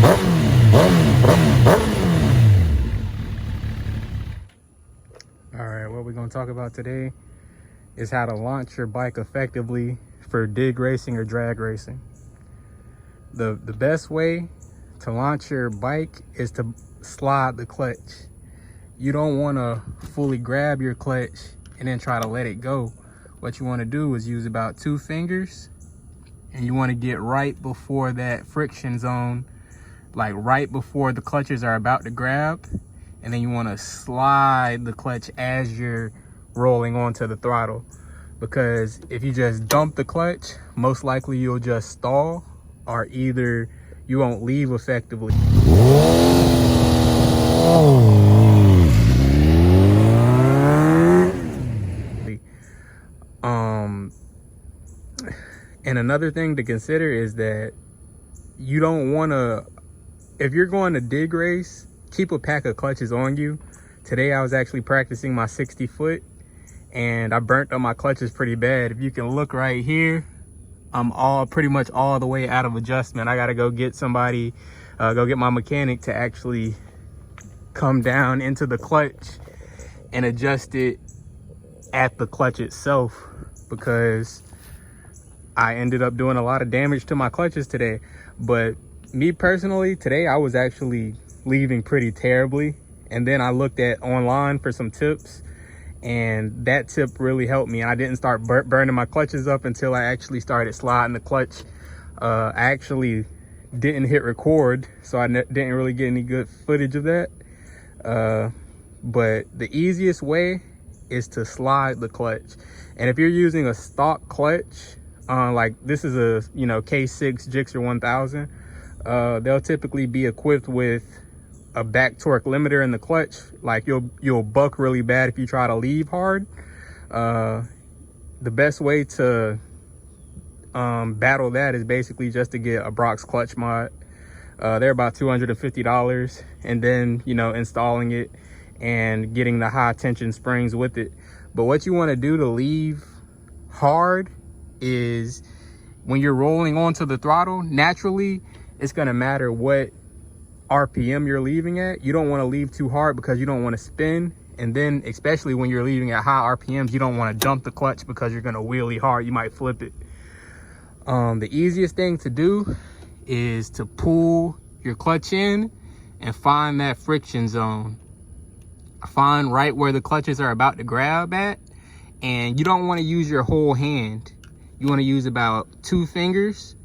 Alright, what we're going to talk about today is how to launch your bike effectively for dig racing or drag racing. The best way to launch your bike is to slide the clutch. You don't want to fully grab your clutch and then try to let it go. What you want to do is use about 2 fingers, and you want to get right before that friction zone, like right before the clutches are about to grab, and then you want to slide the clutch as you're rolling onto the throttle. Because if you just dump the clutch, most likely you'll just stall, or either you won't leave effectively. And another thing to consider is that you don't want to, if you're going to dig race, keep a pack of clutches on you. Today I was actually practicing my 60 foot and I burnt up my clutches pretty bad. If you can look right here, I'm pretty much all the way out of adjustment. I got to go get somebody, go get my mechanic to actually come down into the clutch and adjust it at the clutch itself, because I ended up doing a lot of damage to my clutches today. But me personally, today I was actually leaving pretty terribly. And then I looked at online for some tips, and that tip really helped me. I didn't start burning my clutches up until I actually started sliding the clutch. I actually didn't hit record, so I didn't really get any good footage of that. But the easiest way is to slide the clutch. And if you're using a stock clutch, like this is a K6 Gixxer 1000, they'll typically be equipped with a back torque limiter in the clutch. Like you'll buck really bad if you try to leave hard. The best way to battle that is basically just to get a Brock's clutch mod. They're about $250, and then installing it and getting the high tension springs with it. But what you want to do to leave hard is when you're rolling onto the throttle, naturally it's going to matter what RPM you're leaving at. You don't want to leave too hard because you don't want to spin. And then especially when you're leaving at high RPMs, you don't want to dump the clutch because you're going to wheelie hard. You might flip it. The easiest thing to do is to pull your clutch in and find that friction zone. Find right where the clutches are about to grab at. And you don't want to use your whole hand. You want to use about 2 fingers,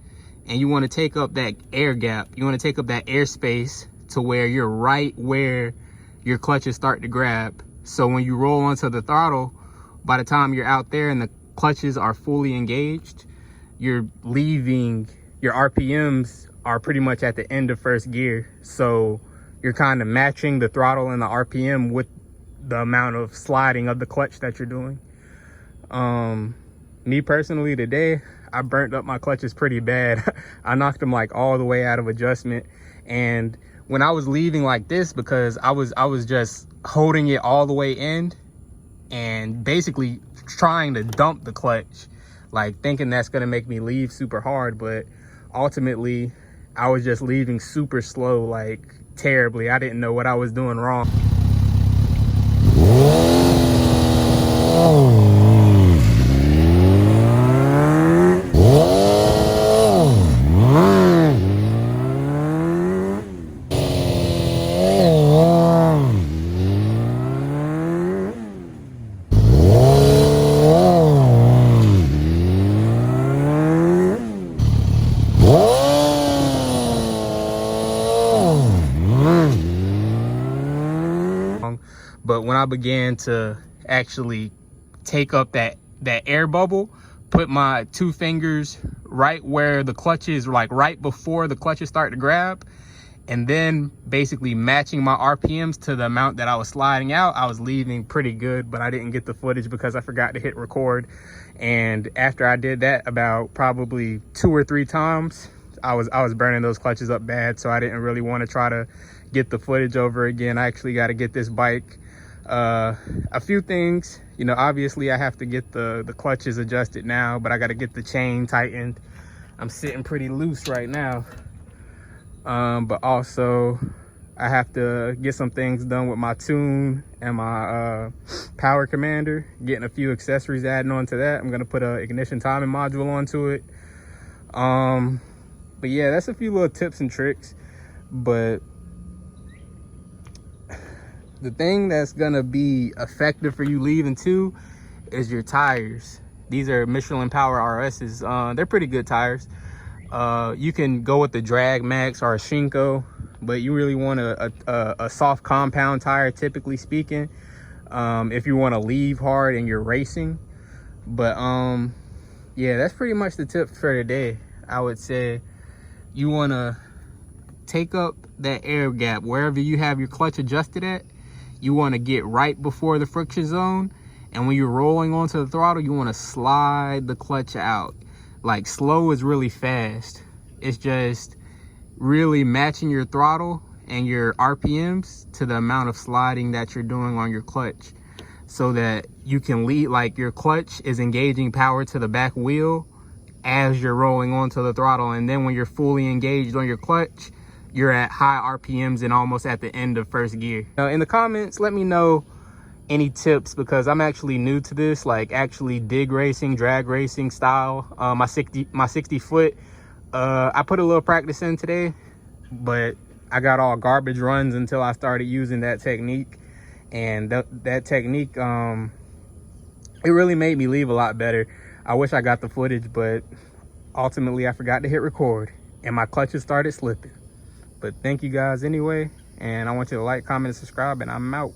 and you want to take up that air gap. You want to take up that airspace to where you're right where your clutches start to grab. So when you roll onto the throttle, by the time you're out there and the clutches are fully engaged, you're leaving, your RPMs are pretty much at the end of first gear. So you're kind of matching the throttle and the RPM with the amount of sliding of the clutch that you're doing. Me personally, today I burnt up my clutches pretty bad. I knocked them like all the way out of adjustment. And when I was leaving like this, because I was just holding it all the way in and basically trying to dump the clutch, like thinking that's gonna make me leave super hard, but ultimately I was just leaving super slow, like terribly. I didn't know what I was doing wrong. But when I began to actually take up that air bubble, put my 2 fingers right where the clutches, like right before the clutches start to grab, and then basically matching my RPMs to the amount that I was sliding out, I was leaving pretty good. But I didn't get the footage because I forgot to hit record. And after I did that about probably 2 or 3 times, I was burning those clutches up bad. So I didn't really want to try to get the footage over again. I actually got to get this bike a few things, obviously I have to get the clutches adjusted now, but I got to get the chain tightened. I'm sitting pretty loose right now. But also I have to get some things done with my tune and my power commander, getting a few accessories adding on to that. I'm gonna put a ignition timing module onto it. But yeah, that's a few little tips and tricks. But the thing that's gonna be effective for you leaving too is your tires. These are Michelin Power RSs. They're pretty good tires. You can go with the Drag Max or a Shinko, but you really want a soft compound tire, typically speaking, if you want to leave hard and you're racing. But yeah, that's pretty much the tip for today. I would say you want to take up that air gap wherever you have your clutch adjusted at. You want to get right before the friction zone, and when you're rolling onto the throttle, you want to slide the clutch out. Like, slow is really fast. It's just really matching your throttle and your RPMs to the amount of sliding that you're doing on your clutch, so that you can lead, like your clutch is engaging power to the back wheel as you're rolling onto the throttle. And then when you're fully engaged on your clutch, you're at high RPMs and almost at the end of first gear. Now, in the comments, let me know any tips, because I'm actually new to this, like actually dig racing, drag racing style. My 60 foot, I put a little practice in today, but I got all garbage runs until I started using that technique. And that technique, it really made me leave a lot better. I wish I got the footage, but ultimately I forgot to hit record and my clutches started slipping. But thank you guys anyway, and I want you to like, comment, and subscribe, and I'm out.